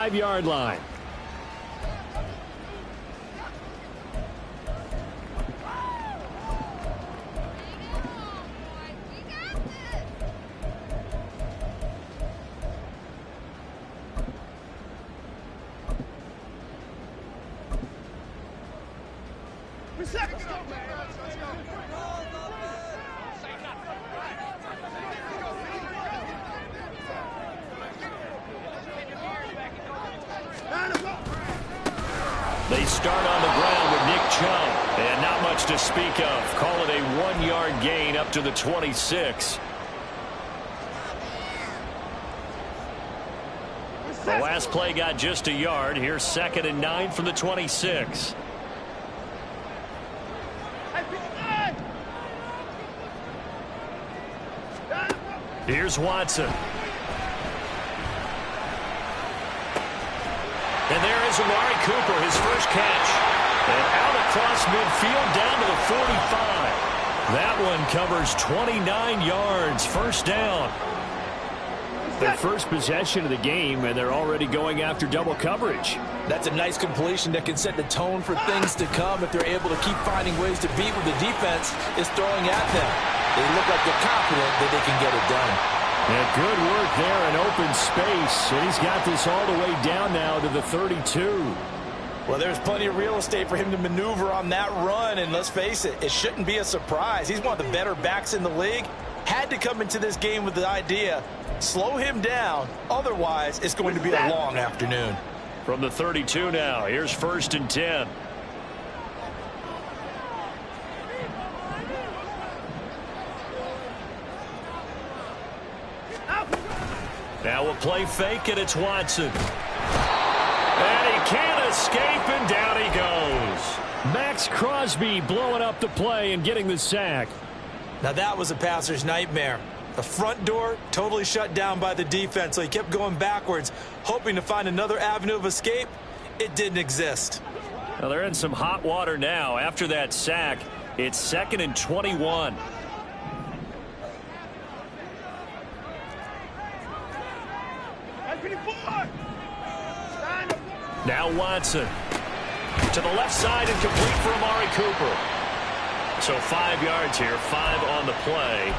5-yard line. They start on the ground with Nick Chubb, and not much to speak of. Call it a 1-yard gain up to the 26. The last play got just a yard. Here's 2nd and 9 from the 26. Here's Watson. And there is Amari Cooper, his first catch. And out across midfield down to the 45. That one covers 29 yards. First down. Their first possession of the game, and they're already going after double coverage. That's a nice completion that can set the tone for things to come if they're able to keep finding ways to beat what the defense is throwing at them. They look like they're confident that they can get it done. And good work there in open space. And he's got this all the way down now to the 32. Well, there's plenty of real estate for him to maneuver on that run. And let's face it, it shouldn't be a surprise. He's one of the better backs in the league. Had to come into this game with the idea, slow him down. Otherwise, it's going to be a long afternoon. From the 32 now, here's 1st and 10. Now we'll play fake, and it's Watson. And he can't escape, and down he goes. Max Crosby blowing up the play and getting the sack. Now that was a passer's nightmare. The front door totally shut down by the defense, so he kept going backwards, hoping to find another avenue of escape. It didn't exist. Well, they're in some hot water now. After that sack, it's 2nd and 21. Now Watson to the left side and complete for Amari Cooper. So 5 yards here, 5 on the play.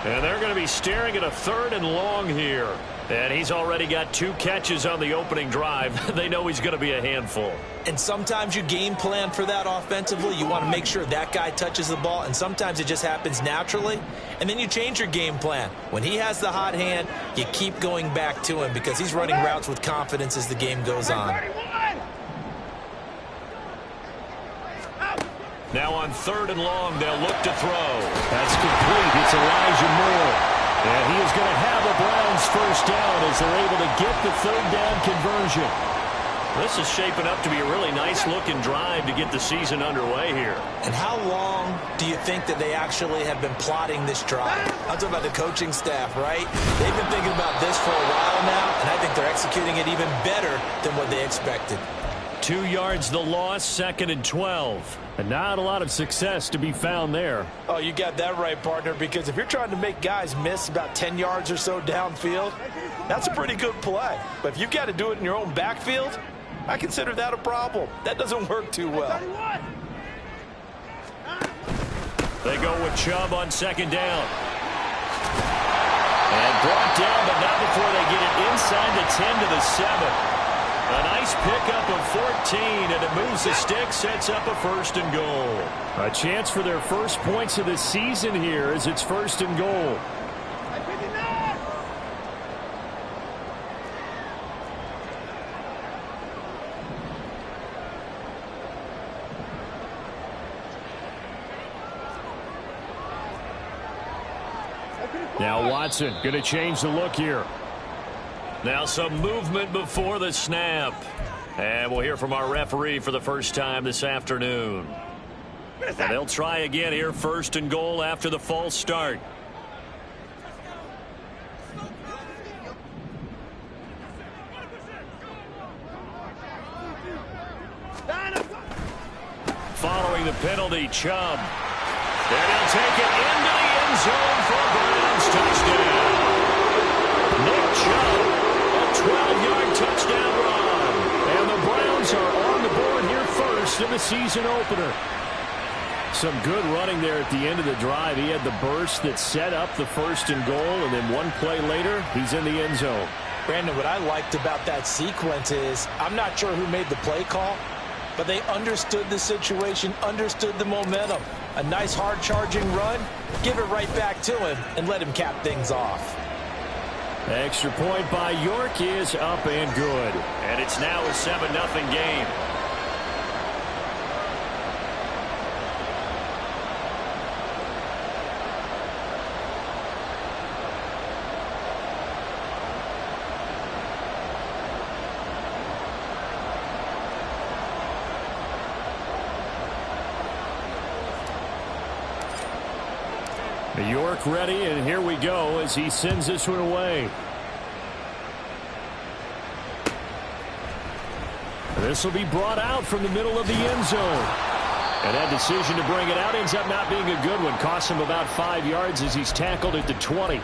And they're going to be staring at a 3rd and long here. And he's already got 2 catches on the opening drive. They know he's going to be a handful. And sometimes you game plan for that offensively. You want to make sure that guy touches the ball, and sometimes it just happens naturally. And then you change your game plan. When he has the hot hand, you keep going back to him because he's running routes with confidence as the game goes on. Now on 3rd and long, they'll look to throw. That's complete. It's Elijah Moore. And he is going to have a Browns first down as they're able to get the 3rd down conversion. This is shaping up to be a really nice-looking drive to get the season underway here. And how long do you think that they actually have been plotting this drive? I'm talking about the coaching staff, right? They've been thinking about this for a while now, and I think they're executing it even better than what they expected. 2 yards the loss, 2nd and 12. And not a lot of success to be found there. Oh, you got that right, partner, because if you're trying to make guys miss about 10 yards or so downfield, that's a pretty good play. But if you've got to do it in your own backfield, I consider that a problem. That doesn't work too well. They go with Chubb on 2nd down. And brought down, but not before they get it inside the 10 to the 7. A nice pickup of 14, and it moves the stick, sets up a 1st and goal. A chance for their first points of the season here as it's 1st and goal. Now Watson going to change the look here. Now some movement before the snap. And we'll hear from our referee for the first time this afternoon. And they'll try again here, 1st and goal after the false start. Following the penalty, Chubb. And he'll take it into the end zone for a Browns touchdown. Nick Chubb, a 12-yard touchdown run. first of the season opener. Some good running there at the end of the drive. He had the burst that set up the first and goal, and then one play later, he's in the end zone. Brandon, what I liked about that sequence is I'm not sure who made the play call, but they understood the situation, understood the momentum. A nice hard-charging run, give it right back to him, and let him cap things off. Extra point by York is up and good. And it's now a 7-0 game. York ready, and here we go as he sends this one away. This will be brought out from the middle of the end zone. And that decision to bring it out ends up not being a good one. Costs him about 5 yards as he's tackled at the 20.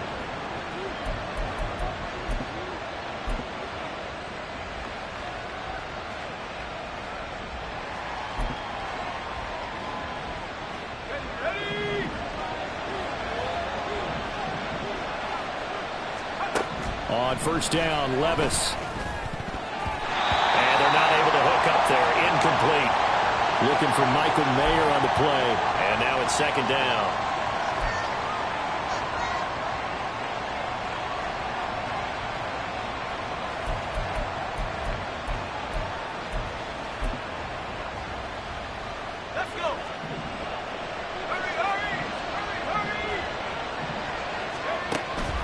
On first down, Levis. And they're not able to hook up there. Incomplete. Looking for Michael Mayer on the play. And now it's second down. Let's go. Hurry, hurry, hurry, hurry.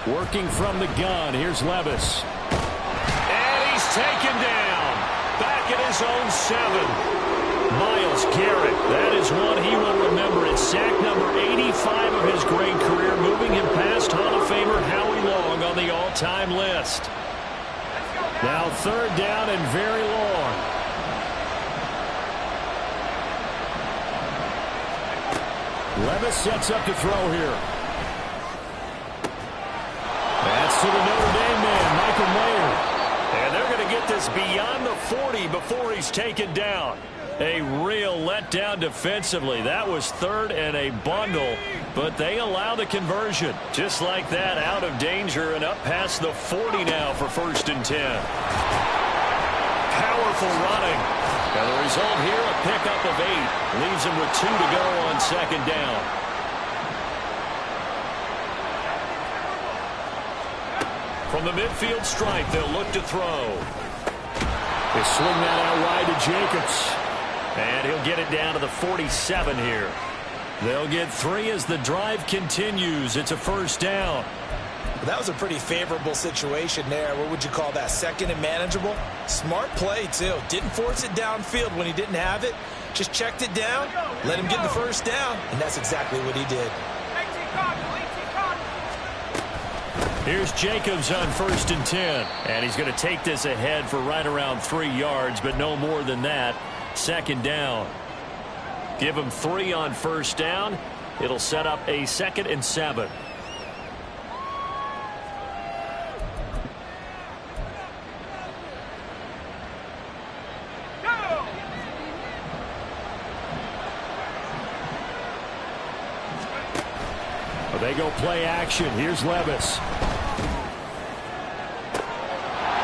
Working from the gun. Here's Levis. And he's taken down. Back at his own 7. Myles Garrett. That is one he will remember. It's sack number 85 of his great career, moving him past Hall of Famer Howie Long on the all-time list. Now third down and very long. Levis sets up to throw here. That's to the Notre Dame man, Michael Mayer. And they're going to get this beyond the 40 before he's taken down. A real letdown defensively. That was third and a bundle, but they allow the conversion. Just like that, out of danger and up past the 40 now for first and 10. Powerful running. And the result here, a pickup of 8. Leaves him with 2 to go on second down. From the midfield stripe, they'll look to throw. They swing that out wide to Jacobs. And he'll get it down to the 47 here. They'll get 3 as the drive continues. It's a first down. That was a pretty favorable situation there. What would you call that? Second and manageable? Smart play, too. Didn't force it downfield when he didn't have it. Just checked it down, let him get the first down, and that's exactly what he did. Here's Jacobs on first and 10. And he's going to take this ahead for right around 3 yards, but no more than that. Second down. Give him 3 on first down. It'll set up a 2nd and 7. Well, they go play action. Here's Levis.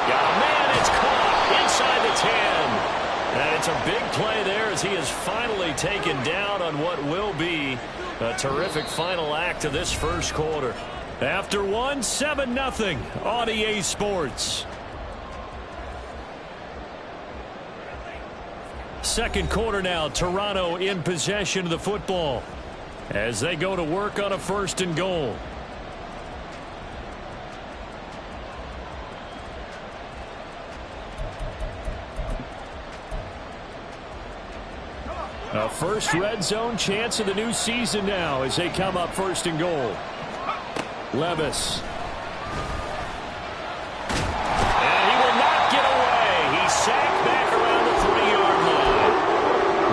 Got a man. It's caught inside the 10. And it's a big play there as he is finally taken down on what will be a terrific final act of this first quarter. After 1, 7-0 on EA Sports. Second quarter now, Toronto in possession of the football as they go to work on a first and goal. A first red zone chance of the new season now as they come up first and goal. Levis. And he will not get away. He's sacked back around the 3-yard line.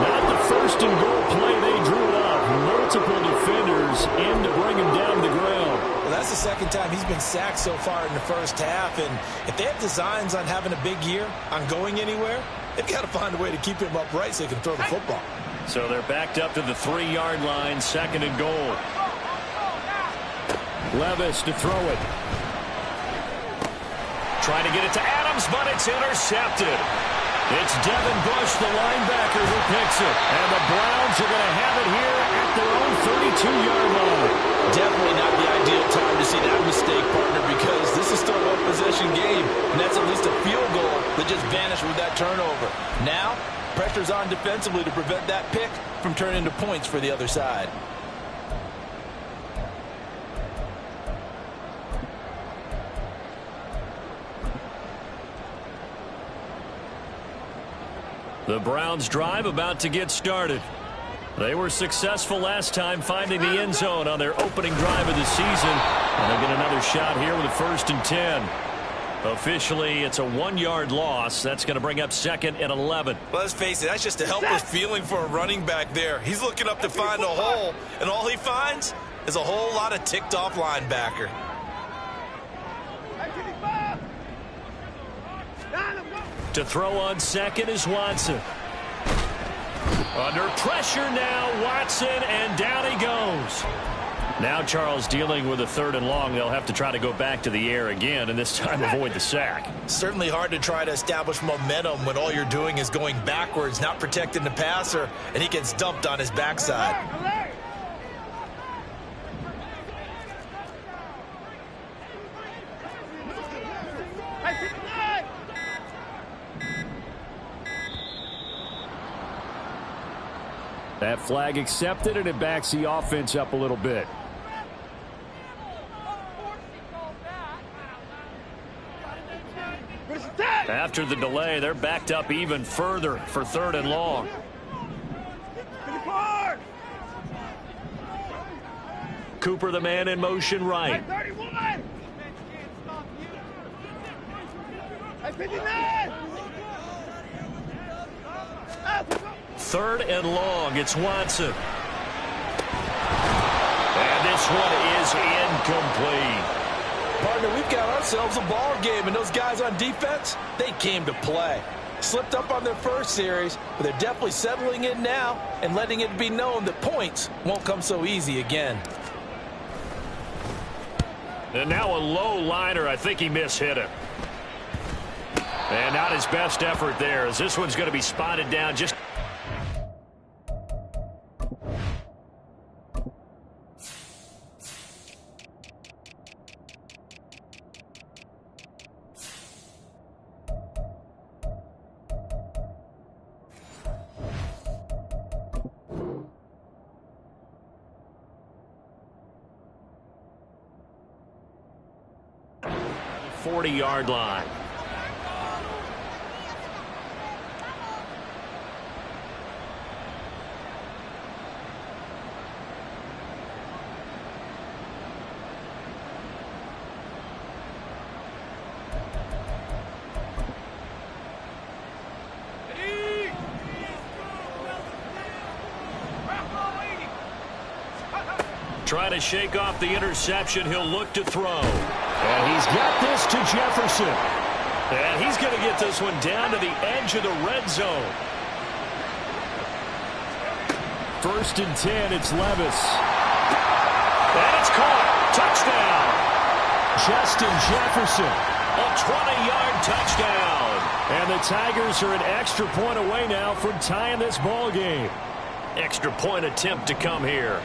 Not the first and goal play they drew up. Multiple defenders in to bring him down to the ground. Well, that's the second time he's been sacked so far in the first half, and if they have designs on having a big year, on going anywhere, They've got to find a way to keep him upright so he can throw the football. So they're backed up to the 3-yard line, 2nd and goal. Levis to throw it. Trying to get it to Adams, but it's intercepted. It's Devin Bush, the linebacker, who picks it. And the Browns are going to have it here at their own 32-yard line. Definitely not the ideal time to see that mistake, partner, because this is still a one-possession game, and that's at least a field goal that just vanished with that turnover. Now, pressure's on defensively to prevent that pick from turning into points for the other side. The Browns drive about to get started. They were successful last time finding the end zone on their opening drive of the season. And they'll get another shot here with a 1st and 10. Officially, it's a 1-yard loss. That's going to bring up 2nd and 11. Let's face it, that's just a helpless feeling for a running back there. He's looking up to find a hole, and all he finds is a whole lot of ticked-off linebacker. To throw on 2nd is Watson. Under pressure now, Watson, and down he goes. Now Charles dealing with a 3rd and long. They'll have to try to go back to the air again, and this time avoid the sack. Certainly hard to try to establish momentum when all you're doing is going backwards, not protecting the passer, and he gets dumped on his backside. That flag accepted, and it backs the offense up a little bit. After the delay, they're backed up even further for 3rd and long. Cooper, the man in motion right. 3rd and long. It's Watson. And this one is incomplete. Partner, we've got ourselves a ball game, and those guys on defense, they came to play. Slipped up on their first series, but they're definitely settling in now and letting it be known that points won't come so easy again. And now a low liner. I think he mishit it. And not his best effort there, as this one's going to be spotted down just... ...40-yard line. Trying to shake off the interception. He'll look to throw. And he's got this to Jefferson. And he's going to get this one down to the edge of the red zone. 1st and 10, it's Levis. And it's caught. Touchdown. Justin Jefferson. A 20-yard touchdown. And the Tigers are an extra point away now from tying this ball game. Extra point attempt to come here.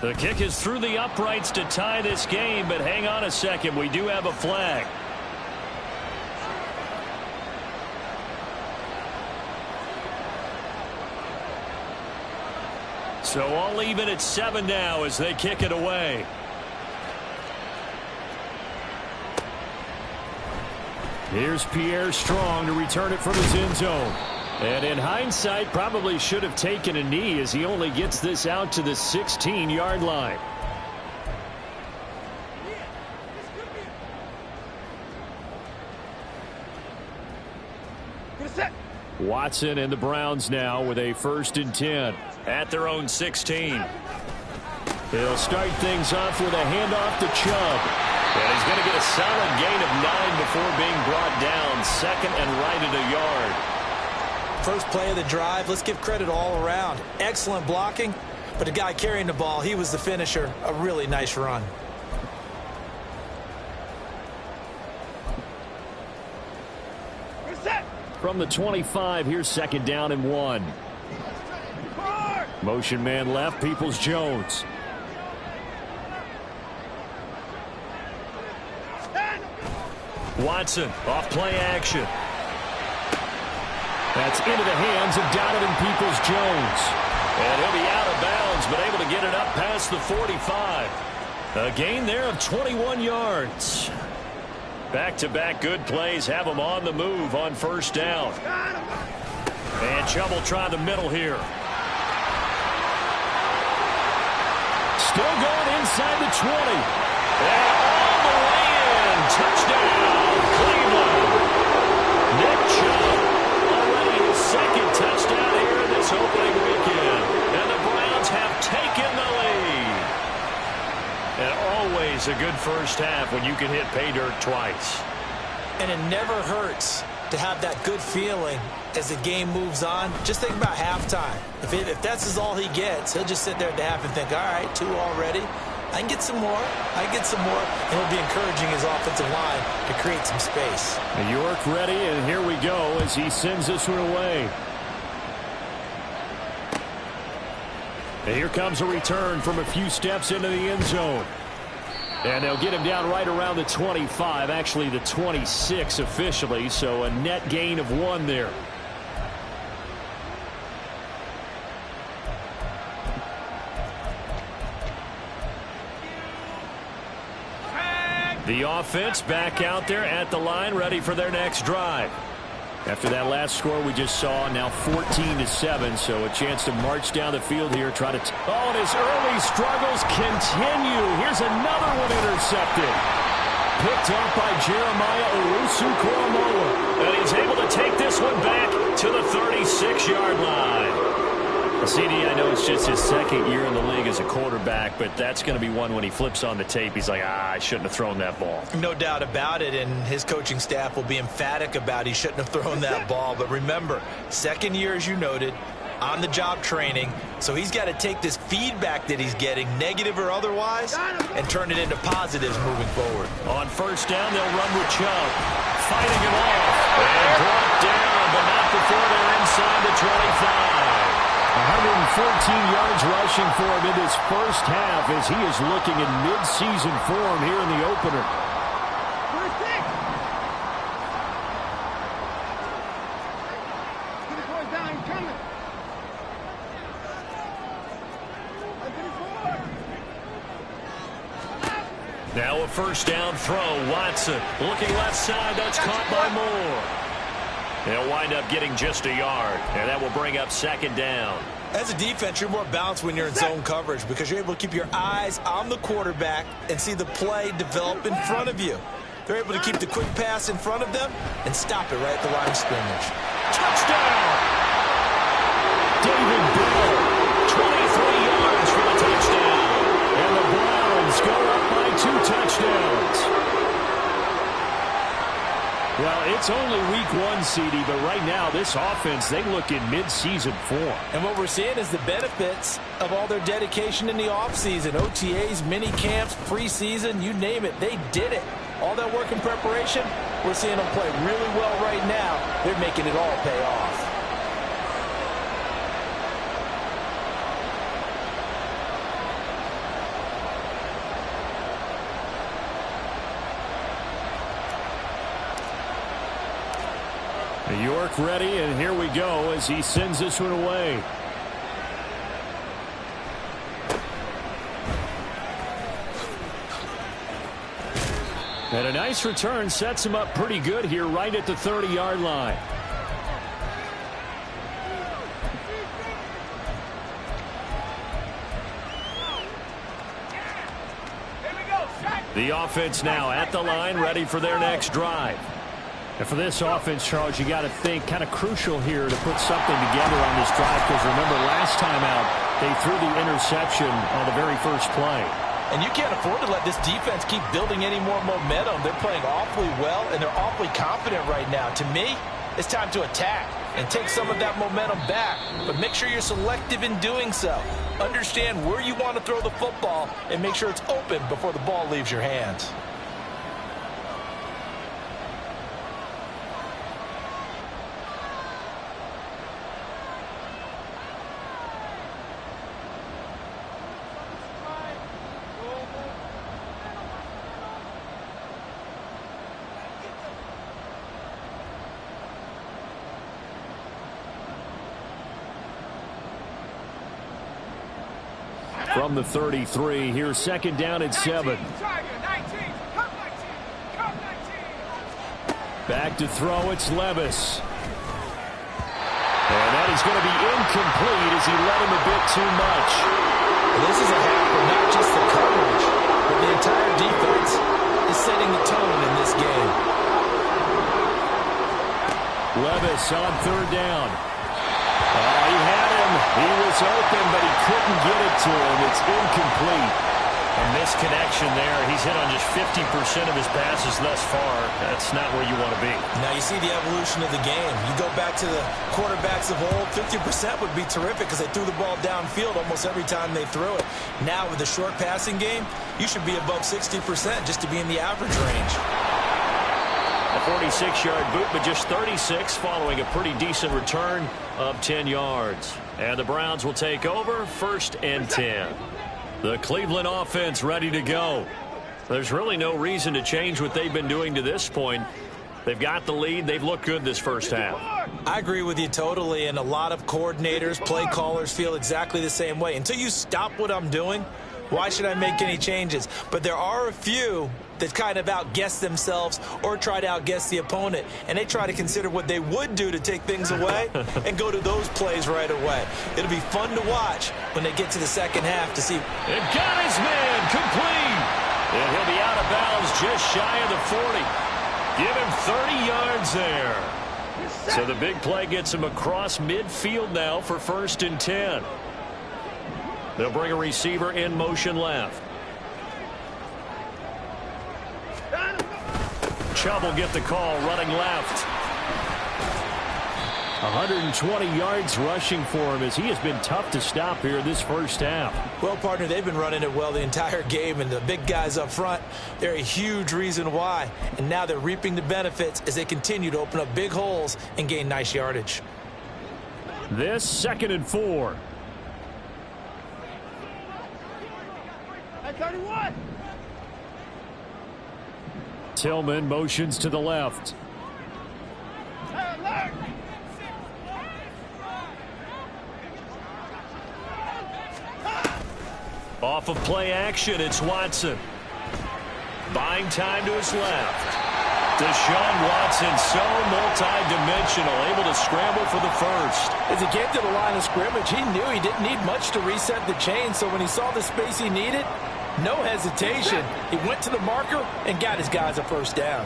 The kick is through the uprights to tie this game, but hang on a second. We do have a flag. So all even at 7 now as they kick it away. Here's Pierre Strong to return it from his end zone. And in hindsight, probably should have taken a knee as he only gets this out to the 16-yard line. Watson and the Browns now with a 1st and 10 at their own 16. They'll start things off with a handoff to Chubb. And he's going to get a solid gain of 9 before being brought down. Second and right at a yard. First play of the drive, let's give credit all around. Excellent blocking, but the guy carrying the ball, he was the finisher. A really nice run. From the 25, here's second down and 1. Motion man left, Peoples-Jones. Watson, off play action. That's into the hands of Donovan Peoples-Jones. And he'll be out of bounds, but able to get it up past the 45. A gain there of 21 yards. Back-to-back good plays have him on the move on first down. And Chubb try the middle here. Still going inside the 20. And all the way in. Touchdown, Cleveland. Nick Chubb already his second touchdown here in this opening weekend. And the Browns have taken the lead. And always a good first half when you can hit pay dirt twice. And it never hurts to have that good feeling as the game moves on. Just think about halftime. If that's all he gets, he'll just sit there at the half and think, all right, 2 already. I can get some more. I can get some more. And he'll be encouraging his offensive line to create some space. And York ready, and here we go as he sends this one away. And here comes a return from a few steps into the end zone. And they'll get him down right around the 25, actually the 26 officially, so a net gain of 1 there. The offense back out there at the line, ready for their next drive. After that last score we just saw, now 14-7, so a chance to march down the field here, try to... and his early struggles continue. Here's another one intercepted. Picked up by Jeremiah Owusu-Koramoah. And he's able to take this one back to the 36-yard line. CD, I know it's just his second year in the league as a quarterback, but that's going to be one when he flips on the tape. He's like, I shouldn't have thrown that ball. No doubt about it, and his coaching staff will be emphatic about he shouldn't have thrown that ball. But remember, second year, as you noted, on-the-job training, so he's got to take this feedback that he's getting, negative or otherwise, and turn it into positives moving forward. On first down, they'll run with Chubb. Fighting him off. And brought down, but not before they're inside the 25. 114 yards rushing for him in this first half as he is looking in mid-season form here in the opener. Now a first down throw. Watson looking left side. That's caught by Moore. They'll wind up getting just a yard, and that will bring up second down. As a defense, you're more balanced when you're in zone coverage because you're able to keep your eyes on the quarterback and see the play develop in front of you. They're able to keep the quick pass in front of them and stop it right at the line of scrimmage. Touchdown! David Bell, 23 yards for the touchdown. And the Browns go up by 2 touchdowns. Well, it's only week 1, CD, but right now this offense, they look in mid-season form. And what we're seeing is the benefits of all their dedication in the offseason. OTAs, mini camps, preseason, you name it, they did it. All that work in preparation, we're seeing them play really well right now. They're making it all pay off. York ready, and here we go as he sends this one away. And a nice return sets him up pretty good here right at the 30-yard line. The offense now at the line, ready for their next drive. And for this offense, Charles, you got to think kind of crucial here to put something together on this drive because remember last time out they threw the interception on the very first play. And you can't afford to let this defense keep building any more momentum. They're playing awfully well, and they're awfully confident right now. To me, it's time to attack and take some of that momentum back. But make sure you're selective in doing so. Understand where you want to throw the football and make sure it's open before the ball leaves your hands. From the 33, here's second down at 7. Back to throw, it's Levis. And that is going to be incomplete as he led him a bit too much. This is a half of not just the coverage, but the entire defense is setting the tone in this game. Levis on third down. He had him. He was open, but he couldn't get it to him. It's incomplete. A misconnection there. He's hit on just 50% of his passes thus far. That's not where you want to be. Now you see the evolution of the game. You go back to the quarterbacks of old, 50% would be terrific because they threw the ball downfield almost every time they threw it. Now with the short passing game, you should be above 60% just to be in the average range. A 46-yard boot, but just 36 following a pretty decent return of 10 yards. And the Browns will take over, 1st and 10. The Cleveland offense ready to go. There's really no reason to change what they've been doing to this point. They've got the lead. They've looked good this first half. I agree with you totally, and a lot of coordinators, play callers feel exactly the same way. Until you stop what I'm doing, why should I make any changes? But there are a few that kind of outguess themselves or try to outguess the opponent, and they try to consider what they would do to take things away and go to those plays right away. It'll be fun to watch when they get to the second half to see. It got his man complete. And he'll be out of bounds just shy of the 40. Give him 30 yards there. So the big play gets him across midfield now for 1st and 10. They'll bring a receiver in motion left. Chubb will get the call running left. 120 yards rushing for him as he has been tough to stop here this first half. Well, partner, they've been running it well the entire game, and the big guys up front, they're a huge reason why. And now they're reaping the benefits as they continue to open up big holes and gain nice yardage. This 2nd and 4. 31. Tillman motions to the left. Off of play action, it's Watson. Buying time to his left. Deshaun Watson, so multi-dimensional, able to scramble for the first. As he came to the line of scrimmage, he knew he didn't need much to reset the chain, so when he saw the space he needed, no hesitation. He went to the marker and got his guys a first down.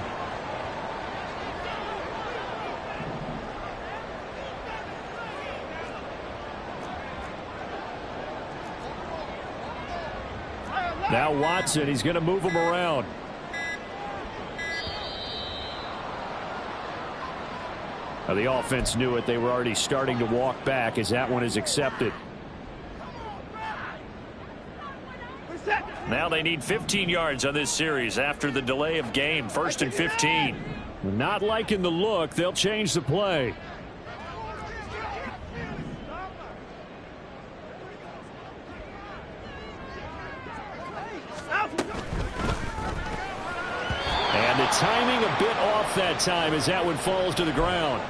Now Watson, he's going to move him around. Now the offense knew it. They were already starting to walk back as that one is accepted. Now they need 15 yards on this series after the delay of game. 1st and 15. Not liking the look. They'll change the play. And the timing a bit off that time as that one falls to the ground.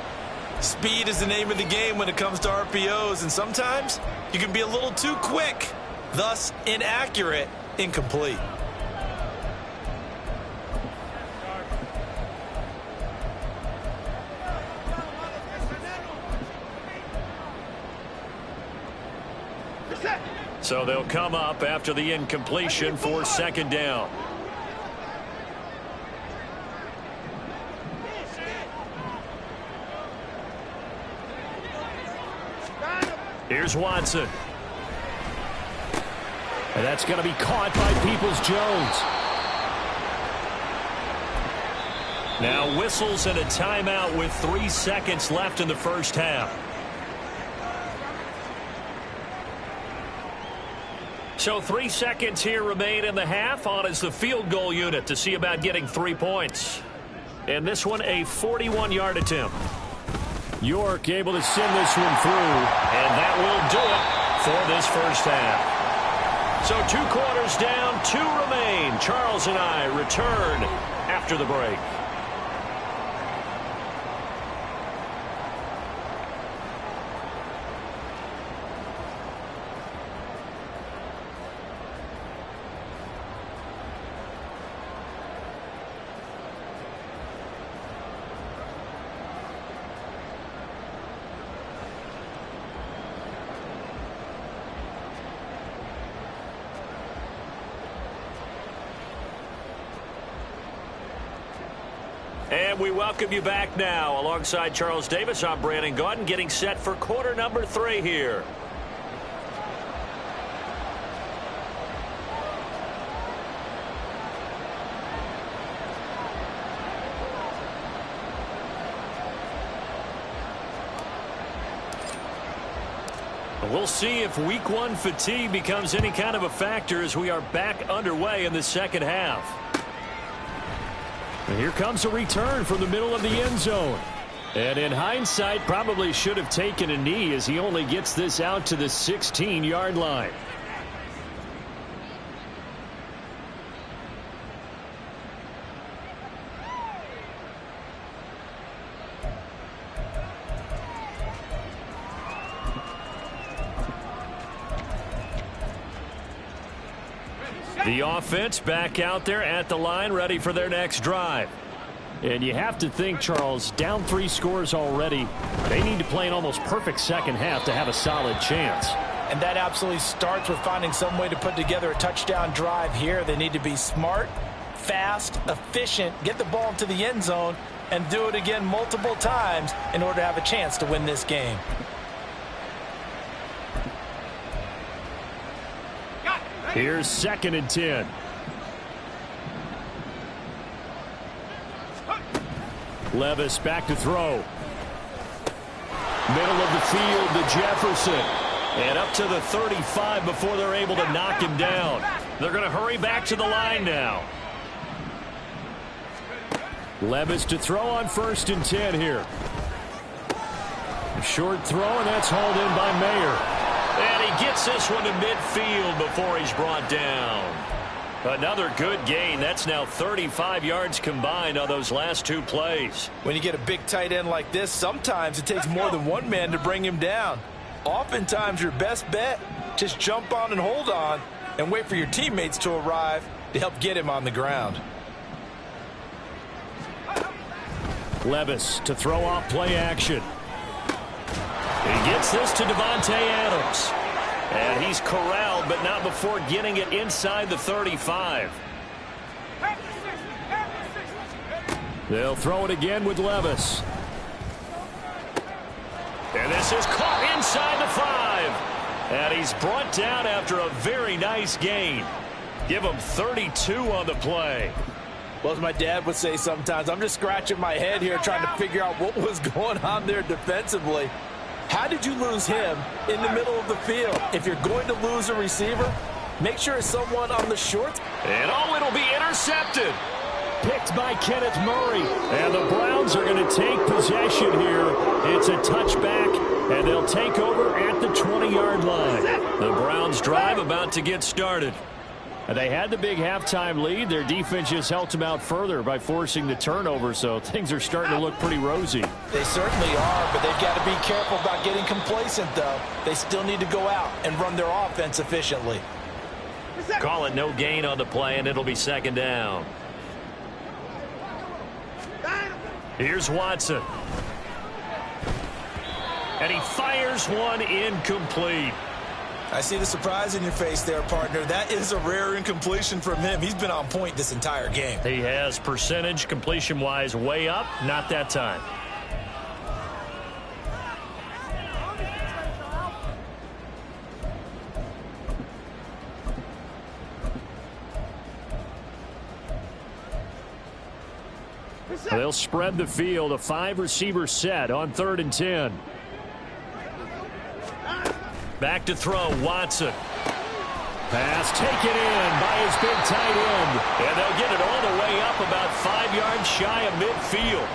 Speed is the name of the game when it comes to RPOs, and sometimes you can be a little too quick, thus inaccurate, incomplete. So they'll come up after the incompletion for 2nd down. Here's Watson. And that's going to be caught by Peoples-Jones. Now whistles and a timeout with 3 seconds left in the first half. So 3 seconds here remain in the half. On is the field goal unit to see about getting 3 points. And this one a 41-yard attempt. York able to send this one through. And that will do it for this first half. So 2 quarters down, 2 remain. Charles and I return after the break. And we welcome you back now. Alongside Charles Davis, I'm Brandon Gaudin, getting set for quarter number 3 here. We'll see if week 1 fatigue becomes any kind of a factor as we are back underway in the second half. And here comes a return from the middle of the end zone. And in hindsight, probably should have taken a knee as he only gets this out to the 16-yard line. The offense back out there at the line, ready for their next drive. And you have to think, Charles, down 3 scores already. They need to play an almost perfect second half to have a solid chance. And that absolutely starts with finding some way to put together a touchdown drive here. They need to be smart, fast, efficient, get the ball into the end zone, and do it again multiple times in order to have a chance to win this game. Here's 2nd and 10. Levis back to throw. Middle of the field to Jefferson. And up to the 35 before they're able to knock him down. They're going to hurry back to the line now. Levis to throw on 1st and 10 here. A short throw, and that's hauled in by Mayer. And he gets this one to midfield before he's brought down. Another good gain. That's now 35 yards combined on those last 2 plays. When you get a big tight end like this, sometimes it takes more than one man to bring him down. Oftentimes your best bet, just jump on and hold on and wait for your teammates to arrive to help get him on the ground. Levis to throw off play action. He gets this to Devontae Adams. And he's corralled, but not before getting it inside the 35. They'll throw it again with Levis. And this is caught inside the 5. And he's brought down after a very nice gain. Give him 32 on the play. Well, as my dad would say sometimes, I'm just scratching my head here trying to figure out what was going on there defensively. How did you lose him in the middle of the field? If you're going to lose a receiver, make sure it's someone on the short. And it'll be intercepted. Picked by Kenneth Murray. And the Browns are going to take possession here. It's a touchback, and they'll take over at the 20-yard line. The Browns drive about to get started. They had the big halftime lead. Their defense just helped them out further by forcing the turnover, so things are starting to look pretty rosy. They certainly are, but they've got to be careful about getting complacent, though. They still need to go out and run their offense efficiently. Call it no gain on the play, and it'll be 2nd down. Here's Watson. And he fires one incomplete. I see the surprise in your face there, partner. That is a rare incompletion from him. He's been on point this entire game. He has percentage completion-wise way up. Not that time. They'll spread the field, a 5-receiver set on 3rd and 10. Back to throw, Watson. Pass taken in by his big tight end. And they'll get it all the way up about 5 yards shy of midfield.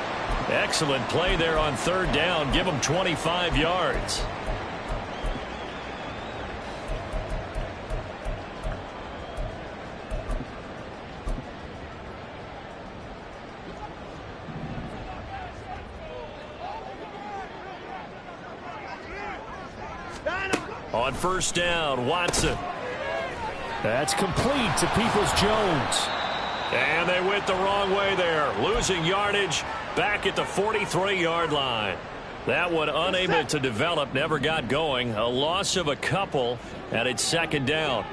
Excellent play there on 3rd down. Give them 25 yards. On 1st down, Watson. That's complete to Peoples-Jones. And they went the wrong way there. Losing yardage back at the 43-yard line. That one unable to develop, never got going. A loss of a couple, and it's 2nd down.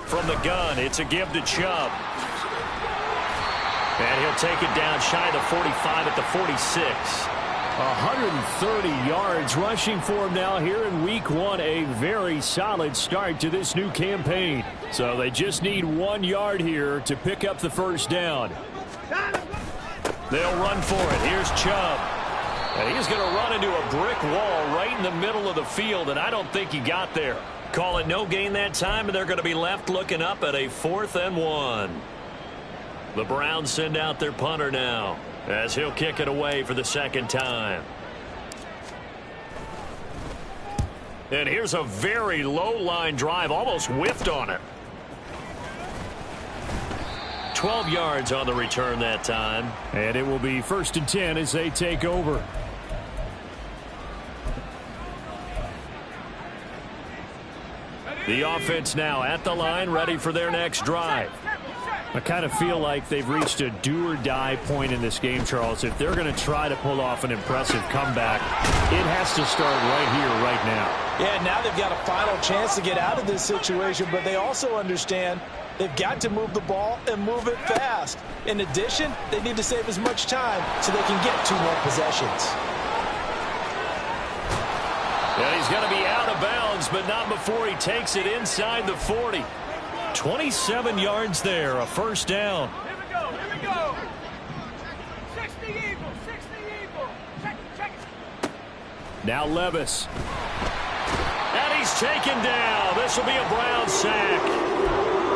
From the gun, it's a give to Chubb. And he'll take it down shy of the 45 at the 46. 130 yards rushing for him now here in week 1. A very solid start to this new campaign. So they just need 1 yard here to pick up the 1st down. They'll run for it. Here's Chubb. And he's going to run into a brick wall right in the middle of the field, and I don't think he got there. Call it no gain that time, and they're going to be left looking up at a 4th and 1. The Browns send out their punter now, as he'll kick it away for the 2nd time. And here's a very low line drive, almost whiffed on it. 12 yards on the return that time. And it will be 1st and 10 as they take over. The offense now at the line, ready for their next drive. I kind of feel like they've reached a do-or-die point in this game, Charles. If they're going to try to pull off an impressive comeback, it has to start right here, right now. Yeah, now they've got a final chance to get out of this situation, but they also understand they've got to move the ball and move it fast. In addition, they need to save as much time so they can get 2 more possessions. Yeah, he's going to be out of bounds, but not before he takes it inside the 40. 27 yards there, a 1st down. Here we go. 60 Eagles, 60 Eagles. Check it. Now Levis. And he's taken down. This will be a Brown sack.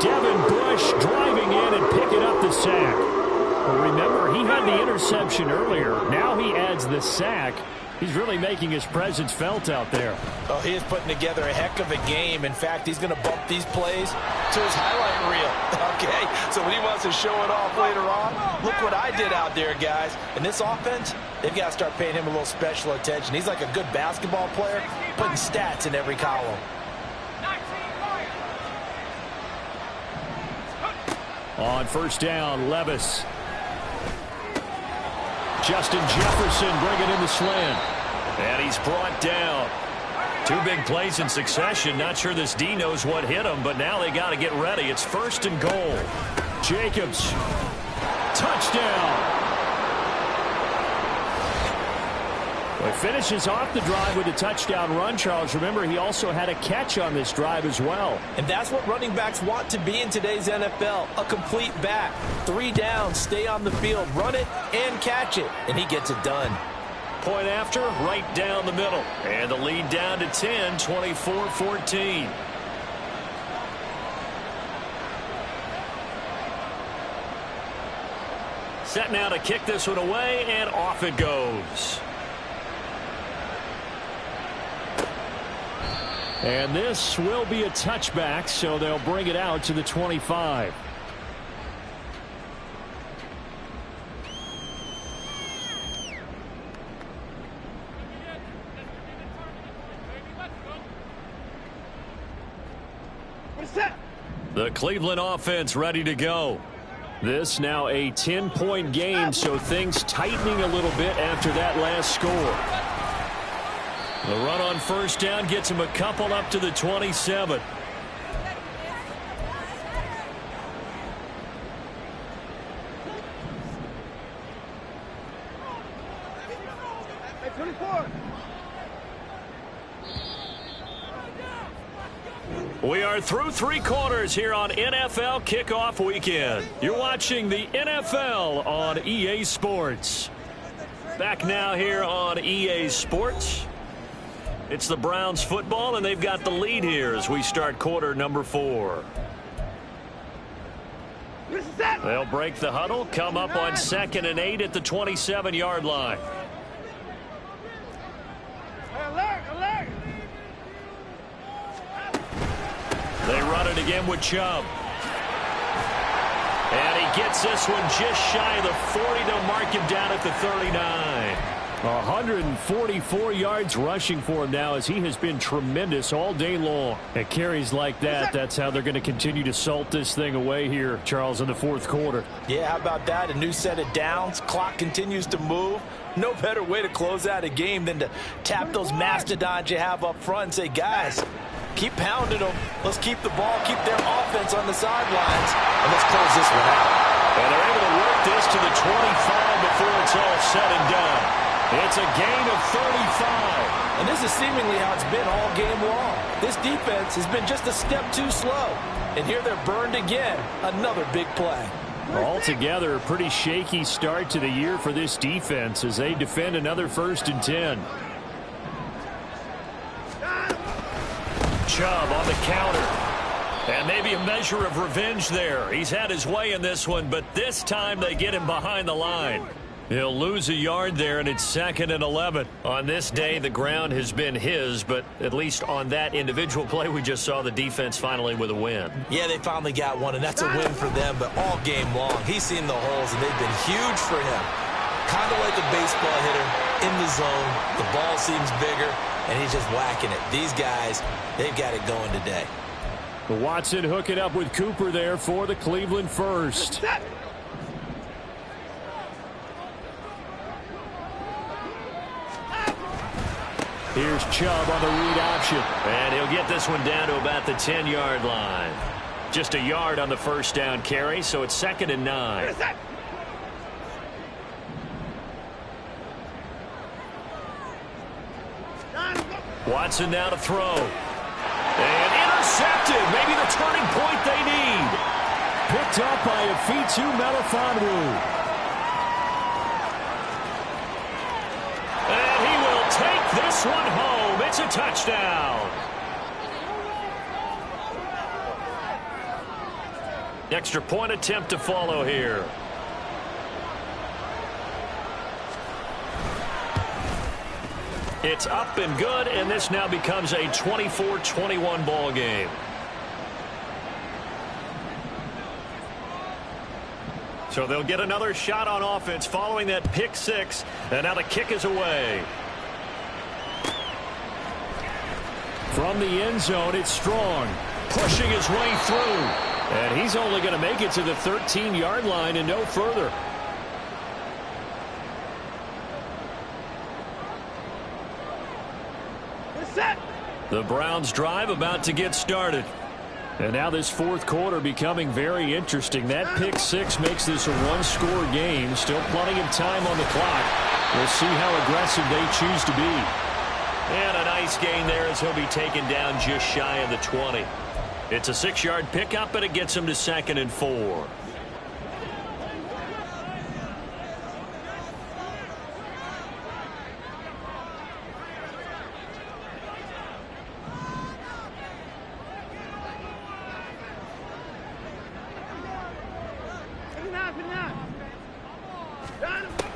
Devin Bush driving in and picking up the sack. Well, remember, he had the interception earlier. Now he adds the sack. He's really making his presence felt out there. Oh, he is putting together a heck of a game. In fact, he's going to bump these plays to his highlight reel. Okay, so when he wants to show it off later on, look what I did out there, guys. In this offense, they've got to start paying him a little special attention. He's like a good basketball player, putting stats in every column. On 1st down, Levis. Justin Jefferson bringing in the slant. And he's brought down. 2 big plays in succession. Not sure this D knows what hit him, but now they got to get ready. It's 1st and goal. Jacobs. Touchdown. Well, he finishes off the drive with a touchdown run, Charles. Remember, he also had a catch on this drive as well. And that's what running backs want to be in today's NFL, a complete back. 3 downs, stay on the field, run it, and catch it. And he gets it done. Point after, right down the middle. And the lead down to 10, 24-14. Set now to kick this one away, and off it goes. And this will be a touchback, so they'll bring it out to the 25. The Cleveland offense ready to go. This now a 10-point game, so things tightening a little bit after that last score. The run on 1st down gets him a couple up to the 27. Hey, 24. We are through 3 quarters here on NFL Kickoff Weekend. You're watching the NFL on EA Sports. Back now here on EA Sports. It's the Browns football, and they've got the lead here as we start quarter number 4. They'll break the huddle, come up on 2nd and 8 at the 27-yard line. Alert! They run it again with Chubb. And he gets this one just shy of the 40 to mark him down at the 39. 144 yards rushing for him now as he has been tremendous all day long. At carries like that, that's how they're going to continue to salt this thing away here, Charles, in the 4th quarter. Yeah, how about that? A new set of downs. Clock continues to move. No better way to close out a game than to tap those mastodons you have up front and say, guys, keep pounding them. Let's keep the ball, keep their offense on the sidelines, and let's close this one out. And they're able to work this to the 25 before it's all said and done. It's a gain of 35. And this is seemingly how it's been all game long. This defense has been just a step too slow. And here they're burned again. Another big play. Altogether, a pretty shaky start to the year for this defense as they defend another 1st and 10. Chubb on the counter. And maybe a measure of revenge there. He's had his way in this one, but this time they get him behind the line. He'll lose a yard there, and it's 2nd and 11. On this day, the ground has been his, but at least on that individual play, we just saw the defense finally with a win. Yeah, they finally got one, and that's a win for them, but all game long, he's seen the holes, and they've been huge for him. Kind of like a baseball hitter in the zone. The ball seems bigger, and he's just whacking it. These guys, they've got it going today. Watson hooking up with Cooper there for the Cleveland first. Here's Chubb on the read option. And he'll get this one down to about the 10-yard line. Just a yard on the 1st down carry, so it's 2nd and 9. Watson now to throw. And intercepted. Maybe the turning point they need. Picked up by Afitu Melifonwu. And he will take this one home. It's a touchdown. Extra point attempt to follow here. It's up and good, and this now becomes a 24-21 ball game. So they'll get another shot on offense following that pick 6, and now the kick is away. From the end zone, it's Strong, pushing his way through. And he's only going to make it to the 13-yard line and no further. The Browns drive about to get started. And now this 4th quarter becoming very interesting. That pick 6 makes this a 1-score game. Still plenty of time on the clock. We'll see how aggressive they choose to be. And a nice gain there as he'll be taken down just shy of the 20. It's a 6-yard pickup, and it gets him to 2nd and 4.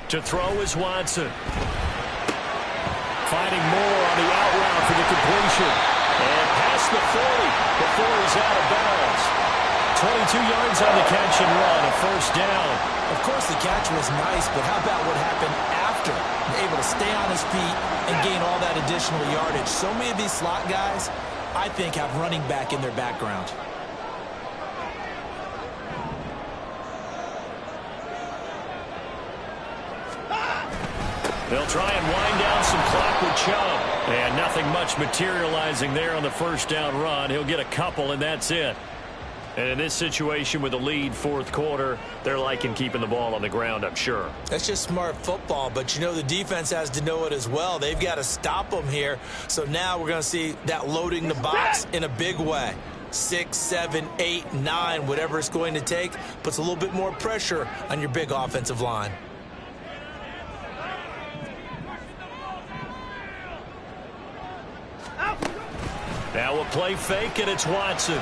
To throw is Watson. Finding Moore on the out route for the completion. And past the 40 before he's out of bounds. 22 yards on the catch and run, a 1st down. Of course, the catch was nice, but how about what happened after? Able to stay on his feet and gain all that additional yardage. So many of these slot guys, I think, have running back in their background. They'll try and wind down some clock with Chubb. And nothing much materializing there on the 1st down run. He'll get a couple, and that's it. And in this situation with the lead 4th quarter, they're liking keeping the ball on the ground, I'm sure. That's just smart football, but you know the defense has to know it as well. They've got to stop them here. So now we're going to see that loading the box in a big way. 6, 7, 8, 9, whatever it's going to take, puts a little bit more pressure on your big offensive line. Now a play fake, and it's Watson.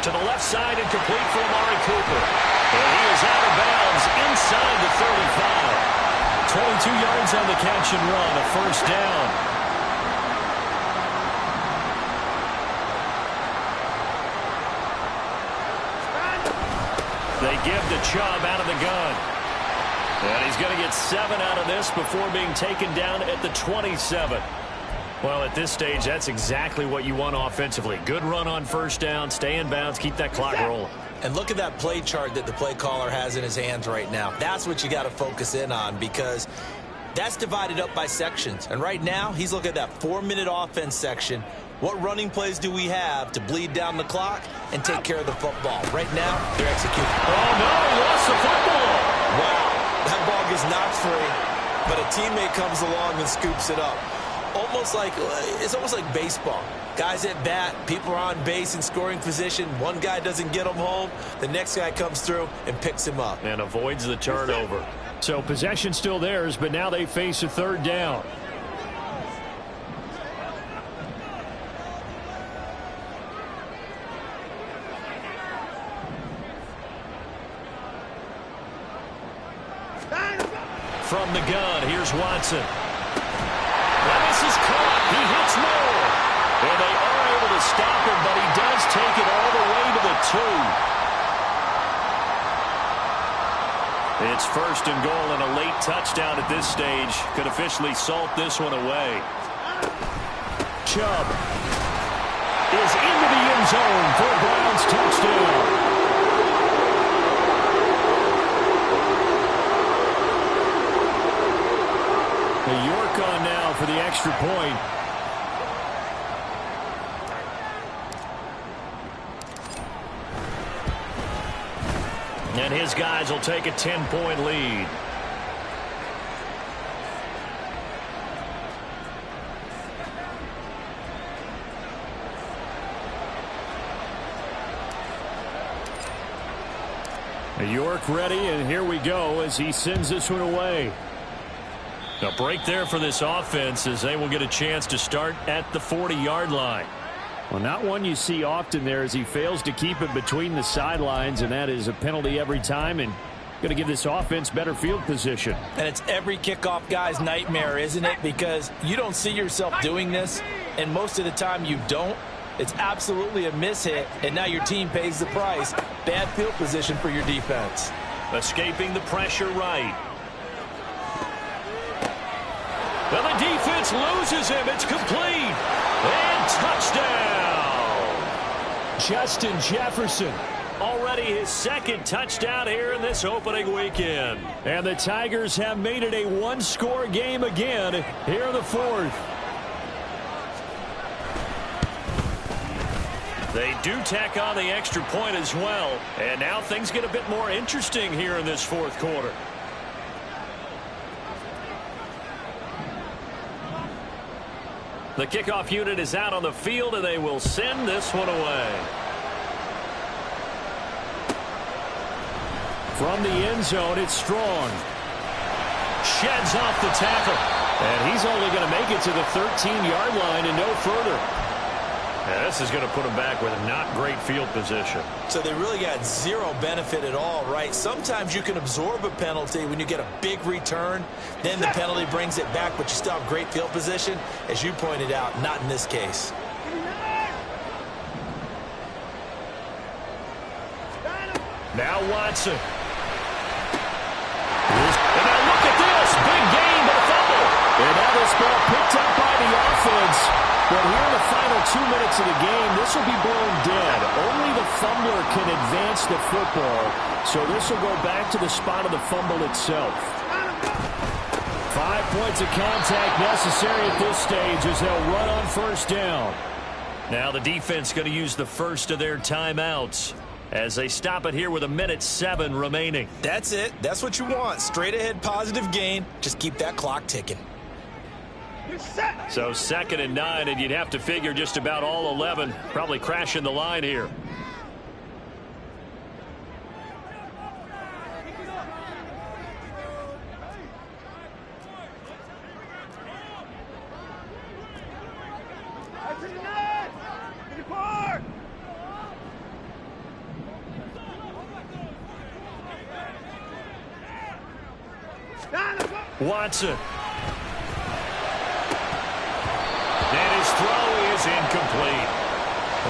To the left side and complete for Amari Cooper. And he is out of bounds inside the 35. 22 yards on the catch and run, a first down. They give to Chubb out of the gun. And he's going to get 7 out of this before being taken down at the 27. Well, at this stage, that's exactly what you want offensively. Good run on first down, stay in bounds, keep that clock rolling. And look at that play chart that the play caller has in his hands right now. That's what you got to focus in on, because that's divided up by sections. And right now, he's looking at that 4-minute offense section. What running plays do we have to bleed down the clock and take care of the football? Right now, they're executing. Oh, no, he lost the football. Wow, that ball gets knocked free, but a teammate comes along and scoops it up. It's almost like baseball. Guys at bat, people are on base in scoring position. One guy doesn't get him home. The next guy comes through and picks him up. And avoids the turnover. So possession still theirs, but now they face a third down. From the gun, here's Watson. This is caught. He hits Moore. And they are able to stop him, but he does take it all the way to the 2. It's first and goal, and a late touchdown at this stage could officially salt this one away. Chubb is into the end zone for a Browns touchdown. York on now for the extra point. And his guys will take a 10-point lead. York ready, and here we go as he sends this one away. A break there for this offense as they will get a chance to start at the 40-yard line. Well, not one you see often there as he fails to keep it between the sidelines, and that is a penalty every time, and going to give this offense better field position. And it's every kickoff guy's nightmare, isn't it? Because you don't see yourself doing this, and most of the time you don't. It's absolutely a mishit, and now your team pays the price. Bad field position for your defense. Escaping the pressure right. Well, the defense loses him. It's complete. And touchdown. Justin Jefferson. Already his second touchdown here in this opening weekend. And the Tigers have made it a one-score game again here in the fourth. They do tack on the extra point as well. And now things get a bit more interesting here in this fourth quarter. The kickoff unit is out on the field, and they will send this one away. From the end zone, it's Strong. Sheds off the tackle. And he's only going to make it to the 13-yard line and no further. Yeah, this is going to put him back with not great field position. So they really got zero benefit at all, right? Sometimes you can absorb a penalty when you get a big return. Then the penalty brings it back, but you still have great field position. As you pointed out, not in this case. Now Watson. And now look at this. Big gain, but a fumble. And now this ball picked up by the offense. But here in the final 2 minutes of the game, this will be blown dead. Only the fumbler can advance the football. So this will go back to the spot of the fumble itself. 5 points of contact necessary at this stage as they'll run on first down. Now the defense going to use the first of their timeouts as they stop it here with 1:07 remaining. That's it. That's what you want. Straight ahead positive gain. Just keep that clock ticking. So 2nd and 9, and you'd have to figure just about all 11 probably crashing the line here. Watson. And his throw is incomplete.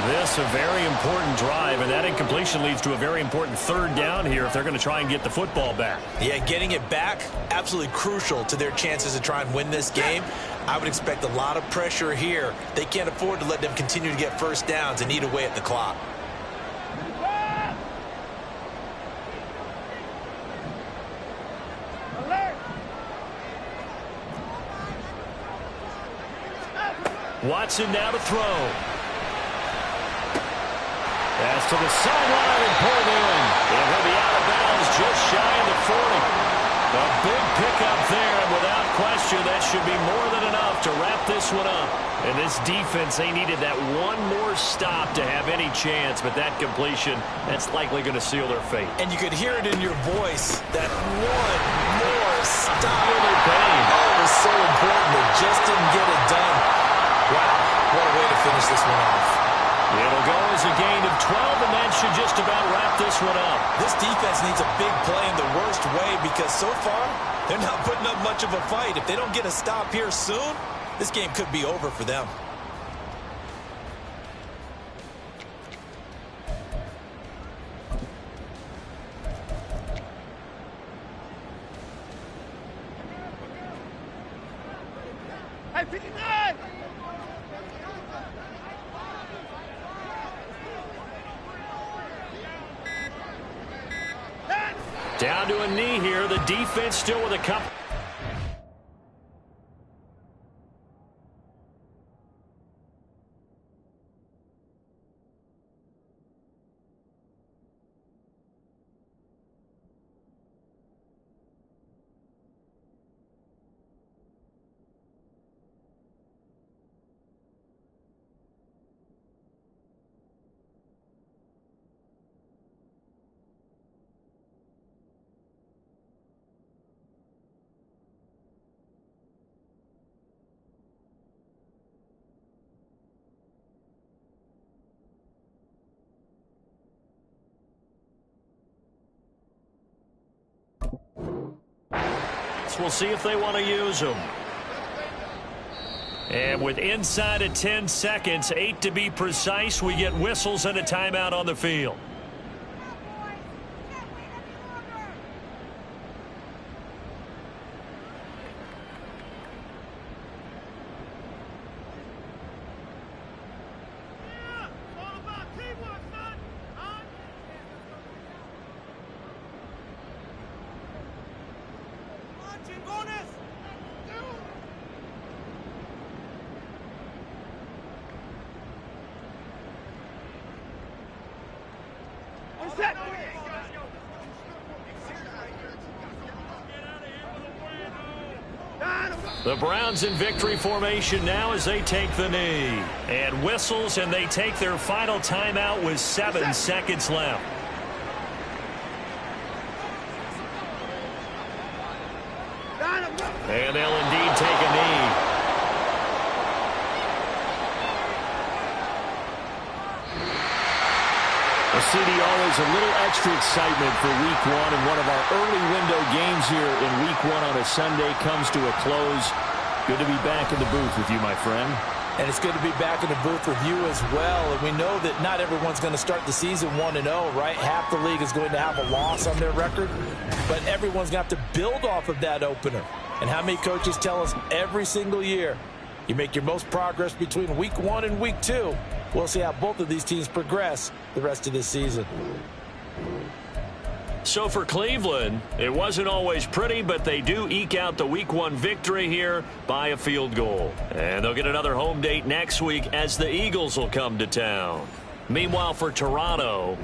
This a very important drive, and that incompletion leads to a very important 3rd down here if they're going to try and get the football back. Yeah, getting it back, absolutely crucial to their chances to try and win this game. I would expect a lot of pressure here. They can't afford to let them continue to get 1st downs and eat away at the clock. Watson now to throw. Pass to the sideline and pulled in. And he'll be out of bounds just shy of the 40. A big pickup there, and without question, that should be more than enough to wrap this one up. And this defense, they needed that one more stop to have any chance, but that completion, that's likely going to seal their fate. And you could hear it in your voice, that one more stop. Really pain. Oh, it was so important. They just didn't get it done. Wow, what a way to finish this one off. It'll go as a gain of 12, and that should just about wrap this one up. This defense needs a big play in the worst way because so far, they're not putting up much of a fight. If they don't get a stop here soon, this game could be over for them. Hey, 59! Down to a knee here. The defense still with a couple. We'll see if they want to use them. And with inside of 10 seconds, 8 to be precise, we get whistles and a timeout on the field. The Browns in victory formation now as they take the knee. And whistles, and they take their final timeout with 7 seconds left. And they'll indeed take a knee. Well, CD, always a little extra excitement for Week 1, and one of our early window games here in Week 1 on a Sunday comes to a close. Good to be back in the booth with you, my friend. And it's good to be back in the booth with you as well. And we know that not everyone's going to start the season 1-0, right? Half the league is going to have a loss on their record, but everyone's going to have to build off of that opener. And how many coaches tell us every single year, you make your most progress between Week 1 and Week 2. We'll see how both of these teams progress the rest of this season. So for Cleveland, it wasn't always pretty, but they do eke out the Week 1 victory here by a field goal. And they'll get another home date next week as the Eagles will come to town. Meanwhile, for Toronto,